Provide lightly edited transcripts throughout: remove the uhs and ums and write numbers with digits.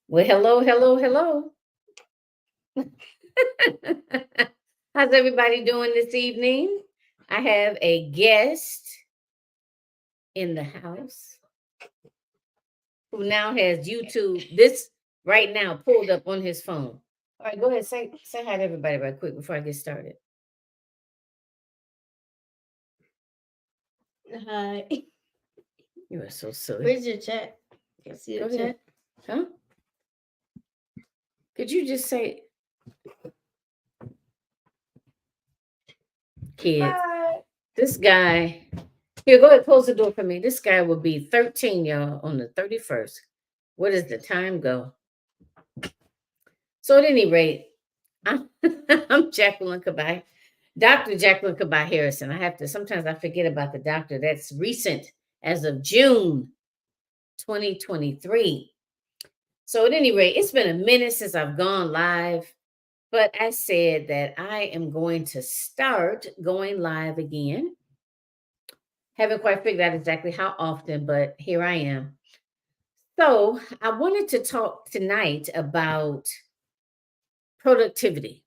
Well, hello, hello, hello. How's everybody doing this evening? I have a guest in the house who now has YouTube this right now pulled up on his phone. All right, go ahead, say hi to everybody right quick before I get started. Hi. You are so silly. Where's your chat? Can I see Go the ahead. chat? Huh? Could you just say kids? Hi. This guy. Here, go ahead, close the door for me. This guy will be 13, y'all, on the 31st. Where does the time go? So at any rate, I'm, I'm Jacqueline Kabay, Dr. Jacqueline Kabay Harrison. Sometimes I forget about the doctor. That's recent as of June 2023. So at any rate, it's been a minute since I've gone live, but I said that I am going to start going live again. Haven't quite figured out exactly how often, but here I am. So I wanted to talk tonight about productivity,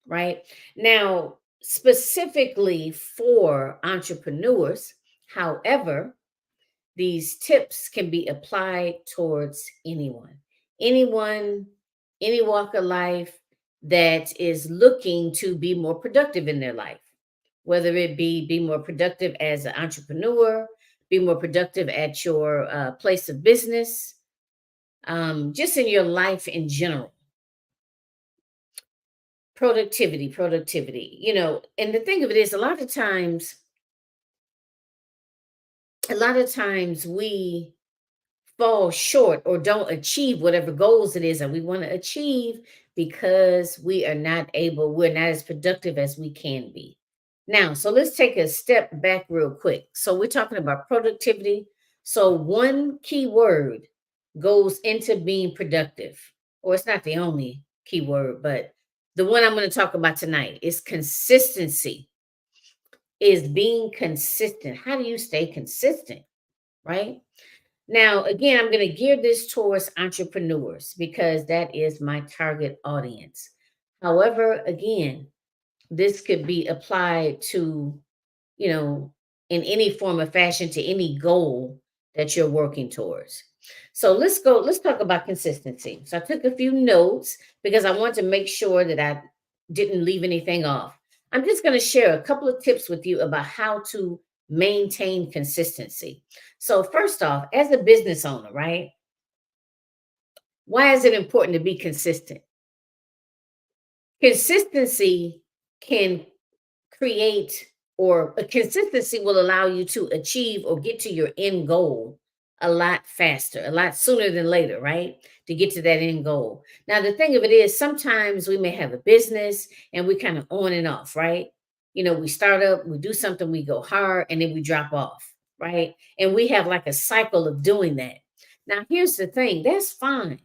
right? Now, specifically for entrepreneurs, however, these tips can be applied towards anyone, any walk of life that is looking to be more productive in their life, whether it be more productive as an entrepreneur, be more productive at your place of business, just in your life in general. Productivity, and the thing of it is a lot of times we fall short or don't achieve whatever goals it is that we want to achieve because we're not as productive as we can be. Now, so let's take a step back real quick. So we're talking about productivity. So one key word goes into being productive, or it's not the only key word, but the one I'm going to talk about tonight is consistency. Is being consistent. How do you stay consistent, right? Now, again, I'm going to gear this towards entrepreneurs because that is my target audience. However, again, this could be applied to, you know, in any form of fashion to any goal that you're working towards. So let's talk about consistency. So I took a few notes because I want to make sure that I didn't leave anything off. I'm just going to share a couple of tips with you about how to maintain consistency. So first off, as a business owner, right? Why is it important to be consistent? Consistency can create, or a consistency will allow you to achieve or get to your end goal a lot faster, a lot sooner than later, right? To get to that end goal. Now, the thing of it is, sometimes we may have a business and we kind of on and off, right? We start up, we do something, we go hard, and then we drop off, right? And we have like a cycle of doing that. Now, here's the thing, that's fine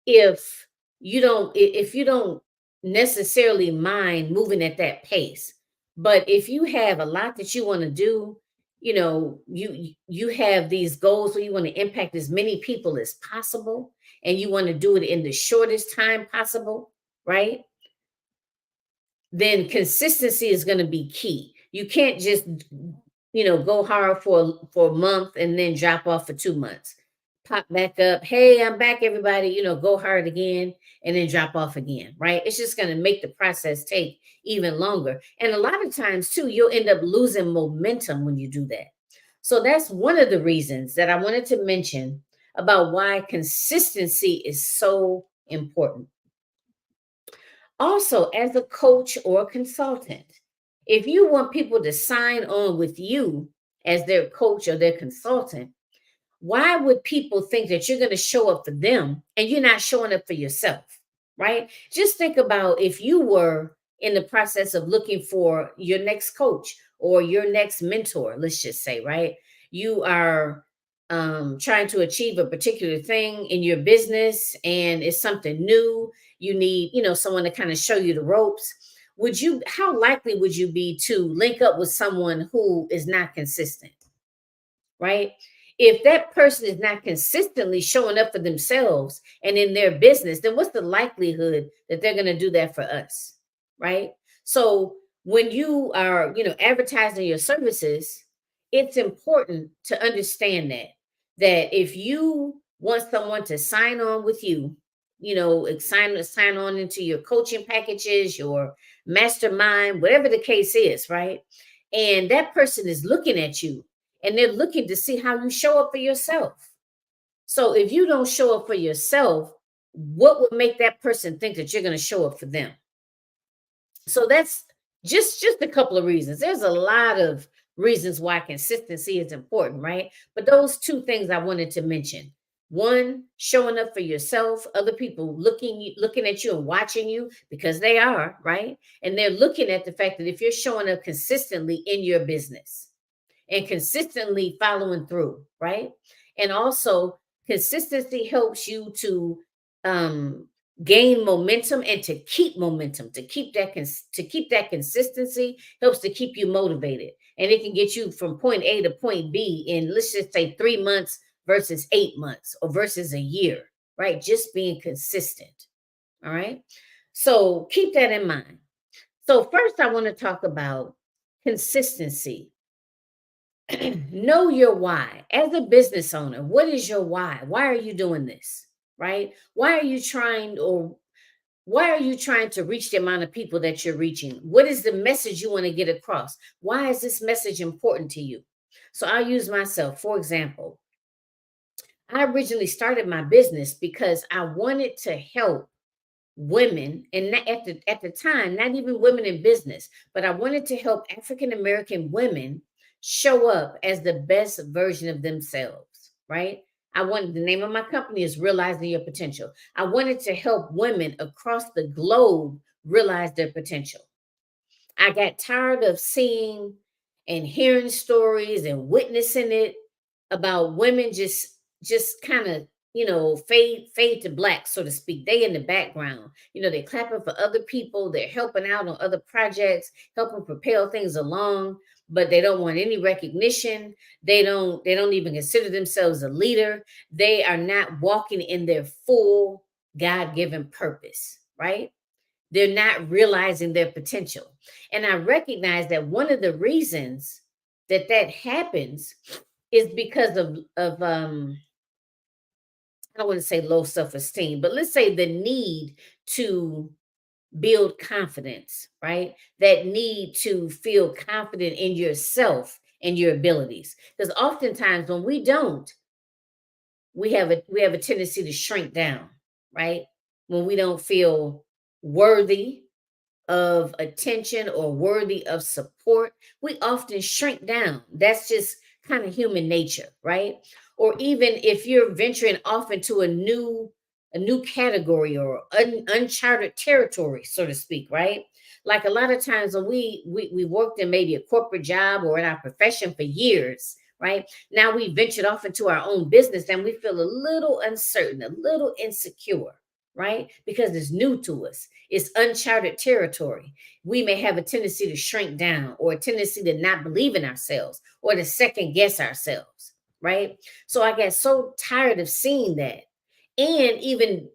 if you don't necessarily mind moving at that pace. But if you have a lot that you want to do, you have these goals where you want to impact as many people as possible, and you want to do it in the shortest time possible, right? Then consistency is going to be key. You can't just go hard for a month and then drop off for 2 months. Pop back up. Hey, I'm back, everybody. Go hard again and then drop off again, right? It's just going to make the process take even longer. And a lot of times, too, you'll end up losing momentum when you do that. So that's one of the reasons that I wanted to mention about why consistency is so important. Also, as a coach or a consultant, if you want people to sign on with you as their coach or their consultant, why would people think that you're going to show up for them and you're not showing up for yourself? Right? Just think about if you were in the process of looking for your next coach or your next mentor, let's just say, right? You are trying to achieve a particular thing in your business and it's something new. You need, someone to kind of show you the ropes. How likely would you be to link up with someone who is not consistent? Right? If that person is not consistently showing up for themselves and in their business, then what's the likelihood that they're going to do that for us? Right? So when you are, advertising your services, it's important to understand that if you want someone to sign on with you, sign on into your coaching packages, your mastermind, whatever the case is, right? And that person is looking at you and they're looking to see how you show up for yourself. So if you don't show up for yourself, what would make that person think that you're going to show up for them? So that's just a couple of reasons. There's a lot of reasons why consistency is important, right? But those two things I wanted to mention. One, showing up for yourself, other people looking at you and watching you because they are, right? And they're looking at the fact that if you're showing up consistently in your business and consistently following through, right? And also consistency helps you to gain momentum and to keep momentum, to keep that consistency helps to keep you motivated. And it can get you from point A to point B in, let's just say, 3 months versus 8 months or versus a year, right? Just being consistent. All right. So keep that in mind. So first I want to talk about consistency. Know your why. As a business owner, what is your why? Why are you doing this? Right? Why are you trying to reach the amount of people that you're reaching? What is the message you want to get across? Why is this message important to you? So I'll use myself. For example, I originally started my business because I wanted to help women, and at the time, not even women in business, but I wanted to help African American women show up as the best version of themselves, right? The name of my company is Realizing Your Potential. I wanted to help women across the globe realize their potential. I got tired of seeing and hearing stories and witnessing it about women just kind of, fade to black, so to speak. They in the background. They're clapping for other people, they're helping out on other projects, helping propel things along, but they don't want any recognition. They don't even consider themselves a leader. They are not walking in their full God-given purpose, right? They're not realizing their potential. And I recognize that one of the reasons that happens is because of I don't want to say low self-esteem, but let's say the need to build confidence, right? That need to feel confident in yourself and your abilities. Because oftentimes when we don't, we have a tendency to shrink down, right? When we don't feel worthy of attention or worthy of support, we often shrink down. That's just kind of human nature, right? Or even if you're venturing off into a new category or uncharted territory, so to speak, right? Like a lot of times when we worked in maybe a corporate job or in our profession for years, right? Now we ventured off into our own business and we feel a little uncertain, a little insecure, right? Because it's new to us. It's uncharted territory. We may have a tendency to shrink down or a tendency to not believe in ourselves or to second guess ourselves, right? So I got so tired of seeing that. And even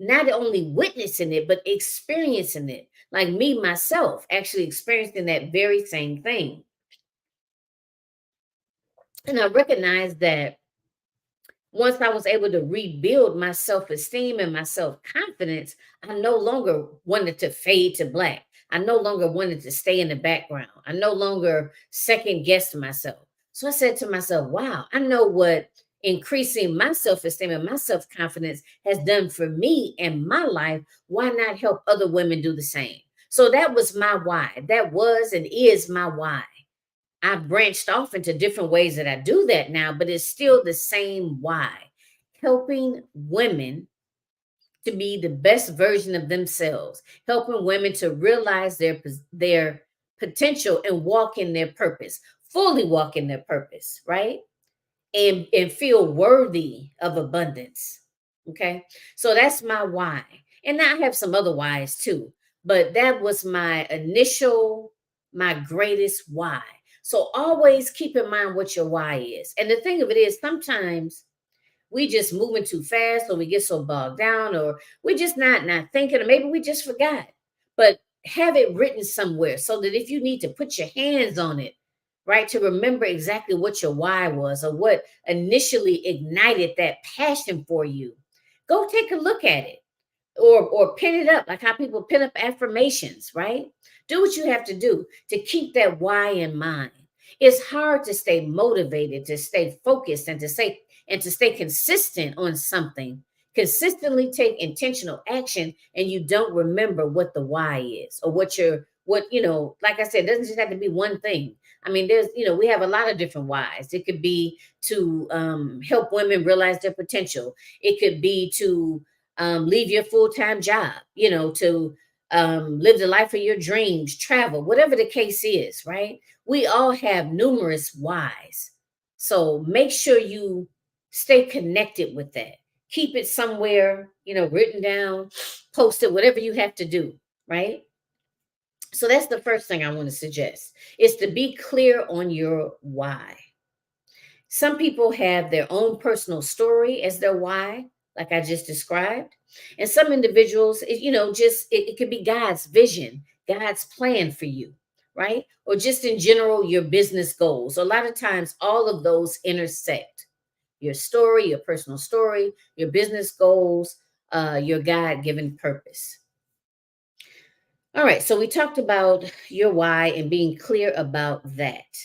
not only witnessing it, but experiencing it. Like me, myself, actually experiencing that very same thing. And I recognized that once I was able to rebuild my self esteem and my self confidence, I no longer wanted to fade to black. I no longer wanted to stay in the background. I no longer second guessed myself. So I said to myself, wow, I know what increasing my self esteem and my self confidence has done for me and my life. Why not help other women do the same? So that was my why. That was and is my why. I've branched off into different ways that I do that now, but it's still the same why. Helping women to be the best version of themselves, helping women to realize their potential and walk in their purpose, fully walk in their purpose, right? And feel worthy of abundance. Okay? So that's my why. And I have some other whys too, but that was my greatest why. So always keep in mind what your why is. And the thing of it is, sometimes we just moving too fast, or we get so bogged down, or we just not thinking, or maybe we just forgot. But have it written somewhere so that if you need to put your hands on it, right, to remember exactly what your why was or what initially ignited that passion for you, go take a look at it, or pin it up, like how people pin up affirmations, right? Do what you have to do to keep that why in mind. It's hard to stay motivated, to stay focused, and to stay consistent on something. Consistently take intentional action, and you don't remember what the why is, or what like I said, it doesn't just have to be one thing. I mean, we have a lot of different whys. It could be to help women realize their potential. It could be to leave your full-time job, to live the life of your dreams, travel, whatever the case is, right? We all have numerous whys. So make sure you stay connected with that. Keep it somewhere, written down, post it, whatever you have to do, right? So that's the first thing I want to suggest, is to be clear on your why. Some people have their own personal story as their why, like I just described. And some individuals, it could be God's vision, God's plan for you, right? Or just in general, your business goals. A lot of times, all of those intersect: your story, your personal story, your business goals, your God given purpose. All right, so we talked about your why and being clear about that.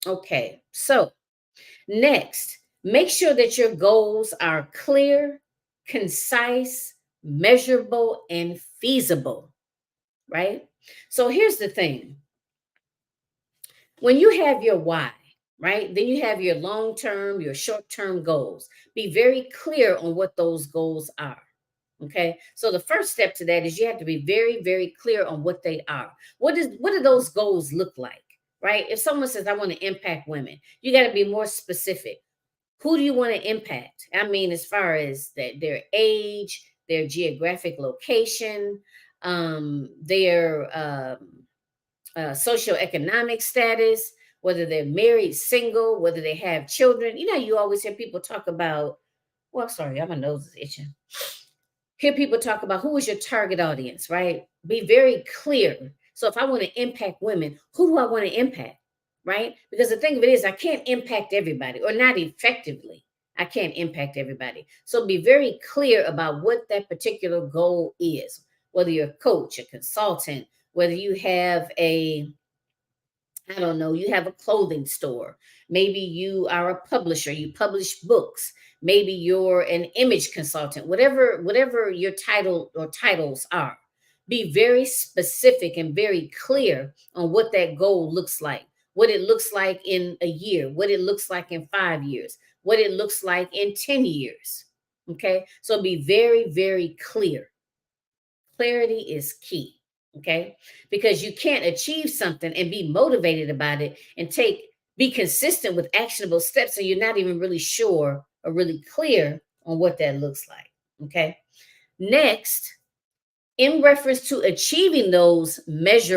Okay, so next, make sure that your goals are clear, concise, measurable, and feasible, right? So here's the thing: when you have your why, right, then you have your long term, your short term goals. Be very clear on what those goals are. Okay. So the first step to that is you have to be very, very clear on what they are. What do those goals look like? Right? If someone says, I want to impact women, you got to be more specific. Who do you want to impact? I mean, as far as their age, their geographic location, their socioeconomic status, whether they're married, single, whether they have children. You always hear people talk about, well, sorry, my nose is itching. Hear people talk about who is your target audience, right? Be very clear. So if I want to impact women, who do I want to impact, right? Because the thing of it is, I can't impact everybody, or not effectively. I can't impact everybody. So be very clear about what that particular goal is, whether you're a coach, a consultant, whether you have I don't know, you have a clothing store. Maybe you are a publisher, you publish books. Maybe you're an image consultant, whatever your title or titles are. Be very specific and very clear on what that goal looks like, what it looks like in a year, what it looks like in 5 years, what it looks like in 10 years. Okay. So be very, very clear. Clarity is key. Okay. Because you can't achieve something and be motivated about it and be consistent with actionable steps, and you're not even really sure or really clear on what that looks like. Okay. Next, in reference to achieving those what's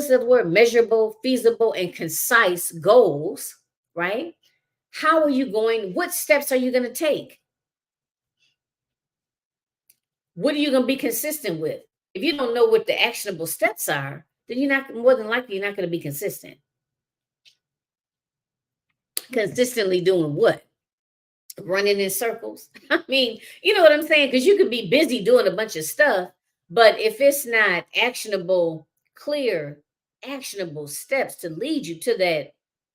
the word? Measurable, feasible, and concise goals, right? What steps are you going to take? What are you going to be consistent with? If you don't know what the actionable steps are, then more than likely, you're not going to be consistent. Consistently doing what? Running in circles. I mean, you know what I'm saying? Because you could be busy doing a bunch of stuff, but if it's not clear, actionable steps to lead you to that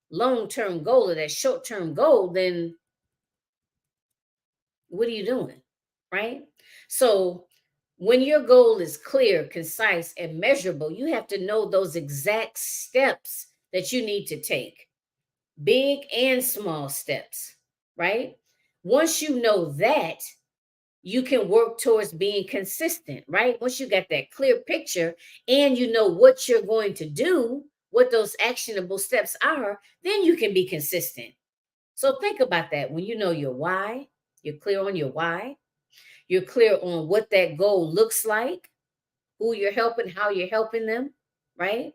long-term goal or that short-term goal, then what are you doing? Right? So when your goal is clear, concise, and measurable, you have to know those exact steps that you need to take, big and small steps, right? Once you know that, you can work towards being consistent, right? Once you got that clear picture and you know what you're going to do, what those actionable steps are, then you can be consistent. So think about that. When you know your why, you're clear on your why, you're clear on what that goal looks like, who you're helping, how you're helping them, right?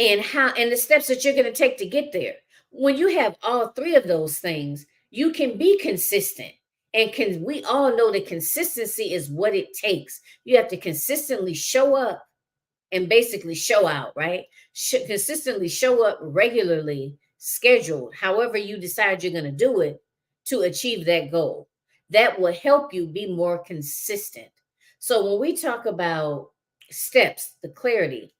and the steps that you're going to take to get there. When you have all three of those things, you can be consistent. And can we all know that consistency is what it takes. You have to consistently show up and basically show out, right? Consistently show up regularly, scheduled, however you decide you're going to do it to achieve that goal. That will help you be more consistent. So when we talk about steps, the clarity,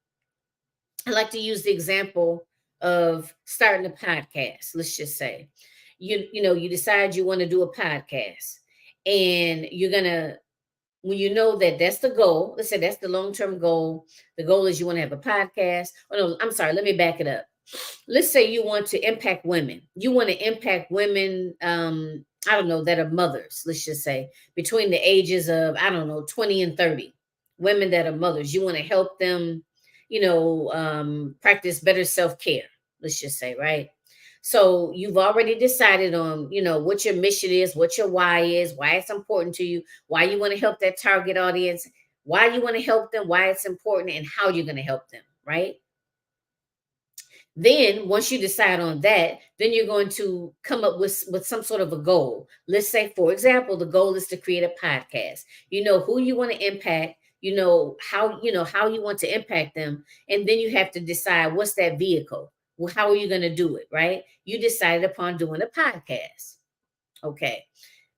I like to use the example of starting a podcast. Let's just say you decide you want to do a podcast, and you're going to, when you know that that's the goal, let's say that's the long-term goal. The goal is you want to have a podcast. Oh no, I'm sorry, let me back it up. Let's say you want to impact women. You want to impact women, I don't know, that are mothers, let's just say, between the ages of, I don't know, 20 and 30. Women that are mothers. You want to help them, practice better self-care, let's just say, right? So you've already decided on, what your mission is, what your why is, why it's important to you, why you want to help that target audience, why you want to help them, why it's important, and how you're going to help them, right? Then once you decide on that, then you're going to come up with some sort of a goal. Let's say, for example, the goal is to create a podcast. You know who you want to impact, how you want to impact them, and then you have to decide what's that vehicle. Well, how are you going to do it, right? You decided upon doing a podcast. Okay.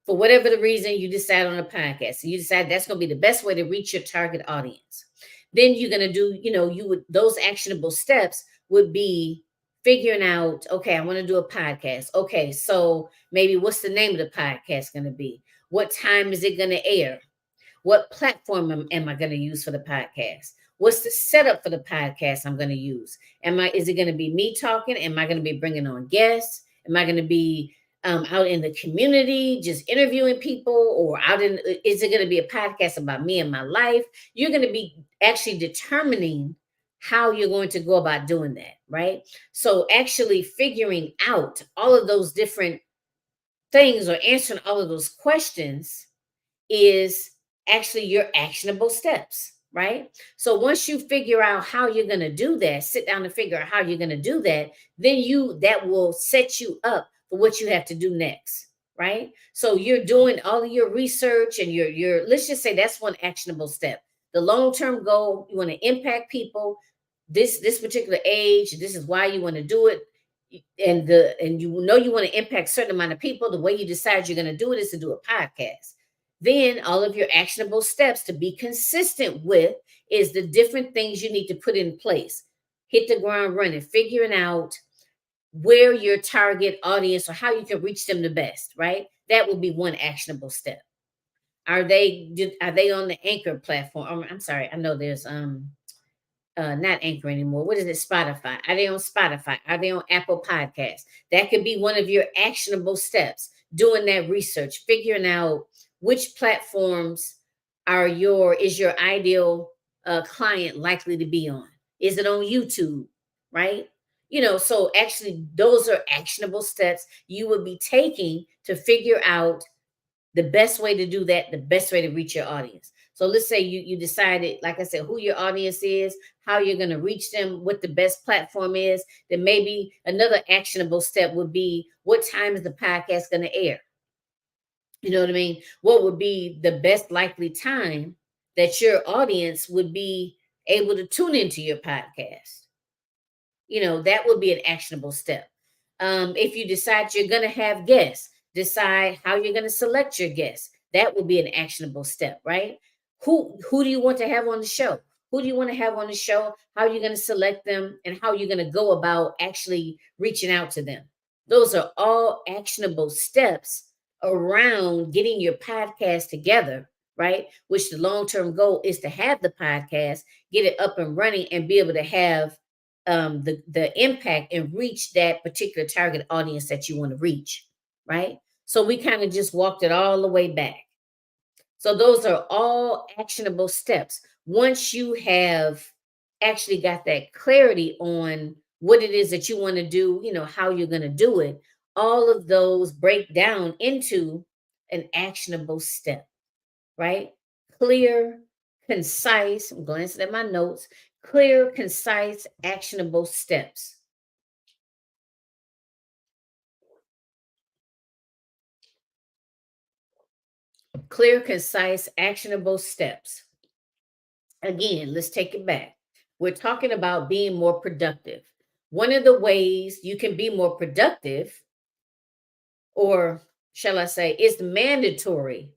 For whatever the reason, you decide on a podcast. So you decide that's going to be the best way to reach your target audience. Then you're going to do, those actionable steps would be figuring out, okay, I want to do a podcast. Okay, so maybe what's the name of the podcast going to be? What time is it going to air? What platform am I going to use for the podcast? What's the setup for the podcast I'm going to use? Is it going to be me talking? Am I going to be bringing on guests? Am I going to be out in the community just interviewing people, or is it going to be a podcast about me and my life? You're going to be actually determining how you're going to go about doing that, right? So actually figuring out all of those different things or answering all of those questions is actually your actionable steps, right? So once you figure out how you're going to do that, sit down and figure out how you're going to do that, then that will set you up for what you have to do next, right? So you're doing all of your research, and let's just say that's one actionable step. The long-term goal, you want to impact people this particular age, this is why you want to do it. And you know you want to impact a certain amount of people. The way you decide you're going to do it is to do a podcast. Then all of your actionable steps to be consistent with is the different things you need to put in place. Hit the ground running, figuring out where your target audience or how you can reach them the best, right? That would be one actionable step. Are they on the Anchor platform? I'm sorry, I know there's not Anchor anymore. What is it? Spotify. Are they on Spotify? Are they on Apple Podcasts? That could be one of your actionable steps. Doing that research, figuring out which platforms is your ideal client likely to be on. Is it on YouTube? Right? So actually, those are actionable steps you would be taking to figure out the best way to do that, the best way to reach your audience. So let's say you decided, like I said, who your audience is, how you're going to reach them, what the best platform is. Then maybe another actionable step would be, what time is the podcast going to air? You know what I mean? What would be the best likely time that your audience would be able to tune into your podcast? That would be an actionable step. If you decide you're going to have guests, decide how you're going to select your guests. That would be an actionable step, right? Who do you want to have on the show? Who do you want to have on the show? How are you going to select them, and how are you going to go about actually reaching out to them? Those are all actionable steps around getting your podcast together, right? Which the long-term goal is to have the podcast, get it up and running, and be able to have the impact and reach that particular target audience that you want to reach, right? So we kind of just walked it all the way back. So those are all actionable steps. Once you have actually got that clarity on what it is that you want to do, how you're going to do it, all of those break down into an actionable step, right? Clear, concise. I'm glancing at my notes. Clear, concise, actionable steps. Clear, concise, actionable steps. Again, let's take it back. We're talking about being more productive. One of the ways you can be more productive, or shall I say, it's mandatory.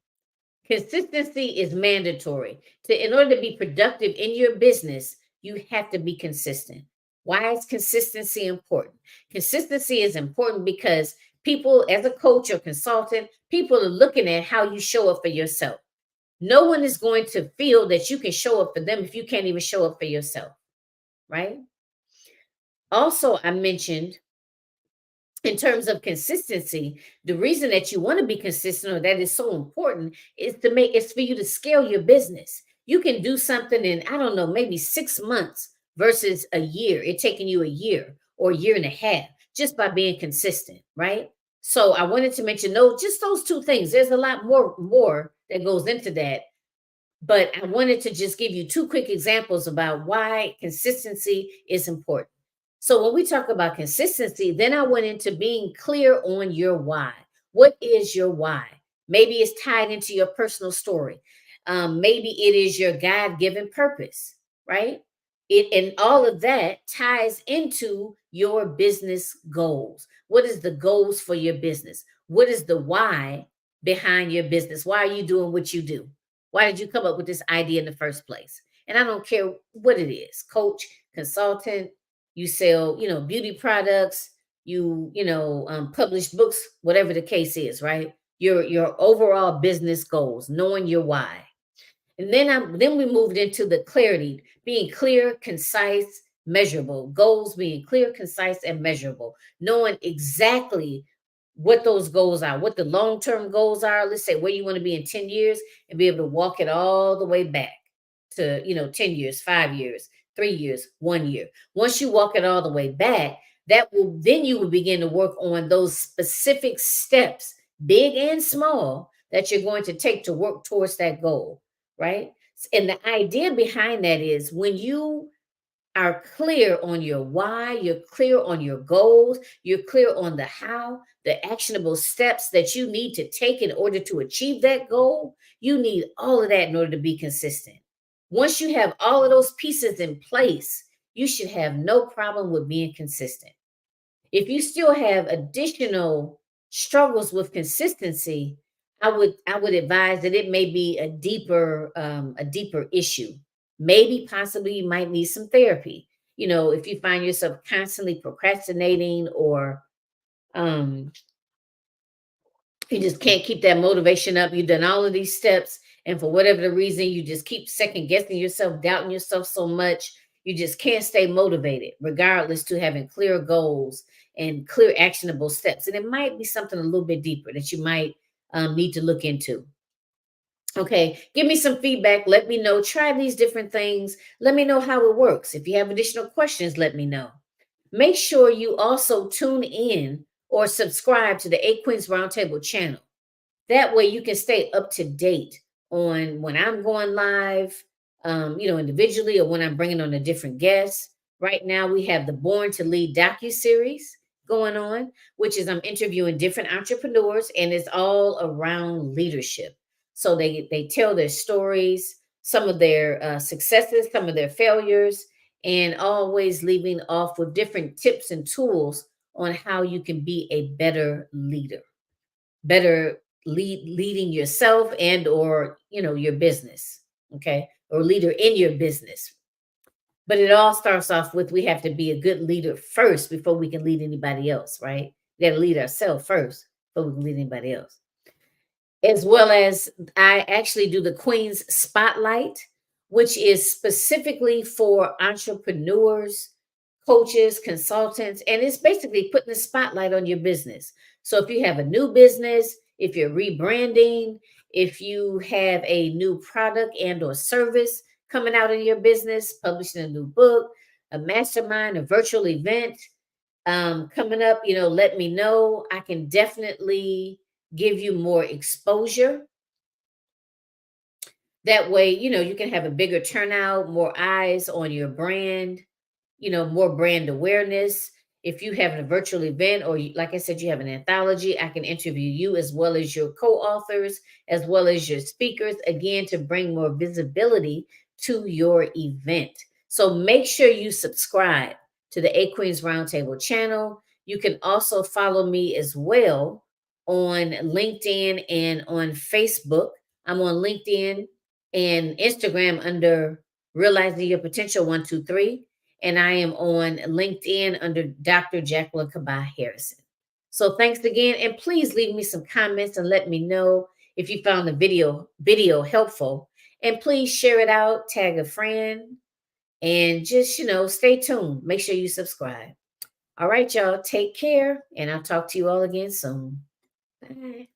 Consistency is mandatory. In order to be productive in your business, you have to be consistent. Why is consistency important? Consistency is important because people, as a coach or consultant, people are looking at how you show up for yourself. No one is going to feel that you can show up for them if you can't even show up for yourself, right? Also, I mentioned in terms of consistency, the reason that you want to be consistent or that is so important is to make it's for you to scale your business. You can do something in, I don't know, maybe 6 months versus a year. It taking you a year or a year and a half just by being consistent, right? So I wanted to mention just those two things. There's a lot more that goes into that, but I wanted to just give you two quick examples about why consistency is important. So when we talk about consistency, then I went into being clear on your why. What is your why? Maybe it's tied into your personal story. Maybe it is your God-given purpose, right? It and all of that ties into your business goals. What is the goals for your business? What is the why behind your business? Why are you doing what you do? Why did you come up with this idea in the first place? And I don't care what it is, coach, consultant, you sell, beauty products, publish books, whatever the case is, right? Your overall business goals, knowing your why. And then we moved into the clarity, being clear, concise, measurable. Goals being clear, concise, and measurable. Knowing exactly what those goals are, what the long-term goals are. Let's say where you want to be in 10 years and be able to walk it all the way back to, 10 years, 5 years, 3 years, 1 year. Once you walk it all the way back, then you will begin to work on those specific steps, big and small, that you're going to take to work towards that goal, right? And the idea behind that is when you are clear on your why, you're clear on your goals, you're clear on the how, the actionable steps that you need to take in order to achieve that goal, you need all of that in order to be consistent. Once you have all of those pieces in place, you should have no problem with being consistent. If you still have additional struggles with consistency, I would advise that it may be a deeper issue. Maybe possibly you might need some therapy. If you find yourself constantly procrastinating or um you just can't keep that motivation up. You've done all of these steps, and for whatever the reason, you just keep second guessing yourself, doubting yourself so much, you just can't stay motivated, regardless to having clear goals and clear actionable steps. And it might be something a little bit deeper that you might need to look into. Okay, give me some feedback. Let me know. Try these different things. Let me know how it works. If you have additional questions, let me know. Make sure you also tune in or subscribe to the Eight Queens Roundtable channel. That way you can stay up to date on when I'm going live, individually or when I'm bringing on a different guest. Right now we have the Born to Lead docu-series going on, which is I'm interviewing different entrepreneurs and it's all around leadership. So they tell their stories, some of their successes, some of their failures, and always leaving off with different tips and tools on how you can be a better leader, better leading yourself and or your business, okay, or leader in your business. But it all starts off with we have to be a good leader first before we can lead anybody else, right? We got to lead ourselves first before we can lead anybody else. As well as I actually do the Queen's Spotlight, which is specifically for entrepreneurs, coaches, consultants, and it's basically putting the spotlight on your business. So if you have a new business, if you're rebranding, if you have a new product and or service coming out in your business, publishing a new book, a mastermind, a virtual event coming up, let me know. I can definitely give you more exposure. That way, you can have a bigger turnout, more eyes on your brand, more brand awareness. If you have a virtual event or like I said, you have an anthology, I can interview you as well as your co-authors, as well as your speakers, again, to bring more visibility to your event. So make sure you subscribe to the A Queens Roundtable channel. You can also follow me as well on LinkedIn and on Facebook. I'm on LinkedIn and Instagram under Realizing Your Potential 123. And I am on LinkedIn under Dr. Jacqueline Kabah Harrison. So thanks again. And please leave me some comments and let me know if you found the video helpful. And please share it out, tag a friend, and just, stay tuned. Make sure you subscribe. All right, y'all. Take care. And I'll talk to you all again soon. Bye.